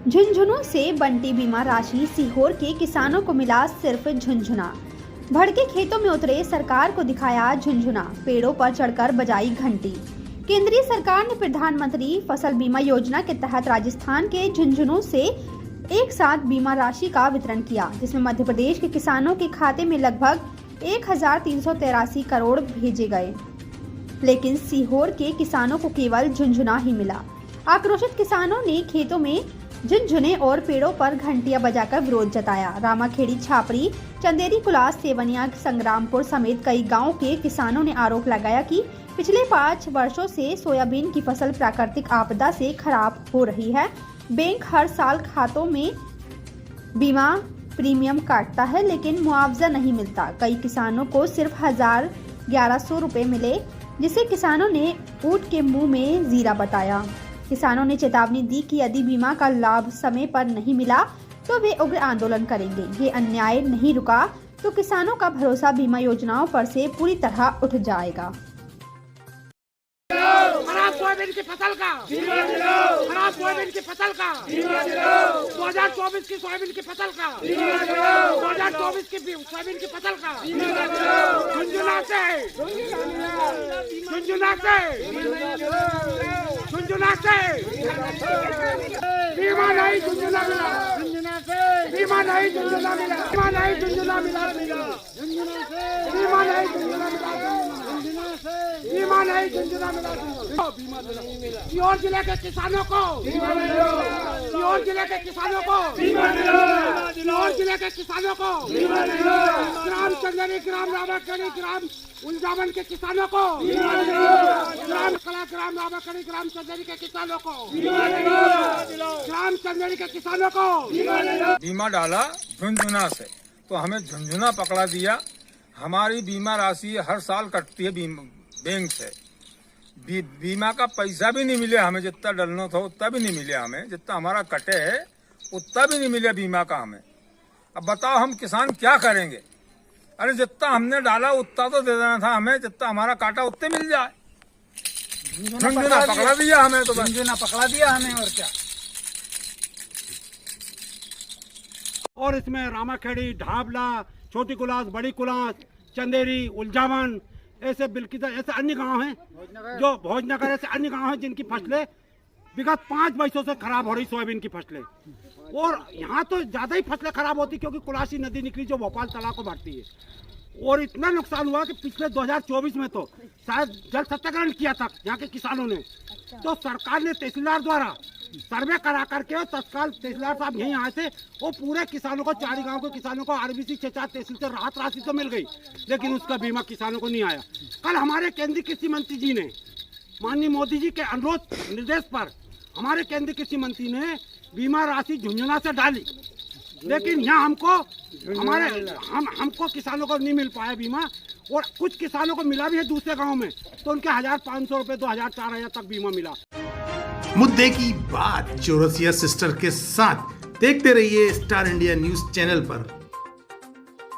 झुंझुनू से बंटी बीमा राशि, सीहोर के किसानों को मिला सिर्फ झुंझुना। भड़के खेतों में उतरे, सरकार को दिखाया झुंझुना, पेड़ों पर चढ़कर बजाई घंटी। केंद्रीय सरकार ने प्रधानमंत्री फसल बीमा योजना के तहत राजस्थान के झुंझुनू से एक साथ बीमा राशि का वितरण किया, जिसमें मध्य प्रदेश के किसानों के खाते में लगभग 1383 करोड़ भेजे गए, लेकिन सीहोर के किसानों को केवल झुंझुना ही मिला। आक्रोशित किसानों ने खेतों में झुंझुने और पेड़ों पर घंटियां बजाकर विरोध जताया। रामाखेड़ी, छापरी, चंदेरी, कुलास, सेवनिया, संग्रामपुर समेत कई गांवों के किसानों ने आरोप लगाया कि पिछले 5 वर्षों से सोयाबीन की फसल प्राकृतिक आपदा से खराब हो रही है। बैंक हर साल खातों में बीमा प्रीमियम काटता है, लेकिन मुआवजा नहीं मिलता। कई किसानों को सिर्फ 1100 रुपए मिले, जिसे किसानों ने ऊंट के मुंह में जीरा बताया। किसानों ने चेतावनी दी कि यदि बीमा का लाभ समय पर नहीं मिला तो वे उग्र आंदोलन करेंगे। ये अन्याय नहीं रुका तो किसानों का भरोसा बीमा योजनाओं पर से पूरी तरह उठ जाएगा। खराब सोयाबीन की फसल का खराब सोयाबीन की फसल का 2024 की सोयाबीन की फसल का 2024 की सोयाबीन की फसल का झुंझुना से बीमा नहीं, झुंझुना मिला, बीमा नहीं, झुंझुना मिला, बीमा नहीं, झुंझुना मिला, बीमा नहीं, झुंझुना मिला, बीमा नहीं, झुंझुना मिला, सीहोर जिले के किसानों को, सीहोर जिले के किसानों को, सीहोर जिले के किसानों को, ग्राम चंदेरी, ग्राम रामाखेड़ी, ग्राम उलझावन के किसानों को, ग्राम कला, ग्राम रामाखेड़ी, ग्राम चंदेरी के किसानों को, ग्राम चंदेरी के किसानों को बीमा डाला झुंझुना से, तो हमें झुंझुना पकड़ा दिया। हमारी बीमा राशि हर साल कटती है बैंक से। बीमा का पैसा भी नहीं मिले हमें, जितना डलना था उतना भी नहीं मिले हमें, जितना हमारा कटे है उतना भी नहीं मिले बीमा का हमें। अब बताओ हम किसान क्या करेंगे? अरे जितना हमने डाला उतना तो दे देना था हमें, जितना हमारा काटा उतने मिल जाए। झुंझुना पकड़ा दिया हमें, तो झुंझुना पकड़ा दिया हमें, और क्या। और इसमें रामाखेड़ी, ढाबला, छोटी कुलास, बड़ी कुलास, चंदेरी, उलझावन, ऐसे बिल्किसा, ऐसे अन्य गांव हैं, जो भोजनगर, ऐसे अन्य गांव हैं जिनकी फसलें विगत 5 वर्षों से खराब हो रही सोयाबीन की फसलें। और यहाँ तो ज्यादा ही फसलें खराब होती क्योंकि कुलासी नदी निकली जो भोपाल तालाब को भरती है। और इतना नुकसान हुआ कि पिछले 2024 में तो शायद जल सत्याग्रहण किया था यहाँ के किसानों ने, तो सरकार ने तहसीलदार द्वारा सर्वे करा करके, और तत्काल तहसीलदार साहब यहीं आए थे, वो पूरे किसानों को, 4 गांव के किसानों को आरबीसी 6 तहसील से राहत राशि तो मिल गई, लेकिन उसका बीमा किसानों को नहीं आया। कल हमारे केंद्रीय कृषि मंत्री जी ने, माननीय मोदी जी के अनुरोध निर्देश पर, हमारे केंद्रीय कृषि मंत्री ने बीमा राशि झुंझुना से डाली, लेकिन यहाँ हमको किसानों को नहीं मिल पाया बीमा। और कुछ किसानों को मिला भी है दूसरे गाँव में, तो उनके 1500 रुपए, 2000, 4000 तक बीमा मिला। मुद्दे की बात चौरसिया सिस्टर के साथ देखते रहिए स्टार इंडिया न्यूज चैनल पर।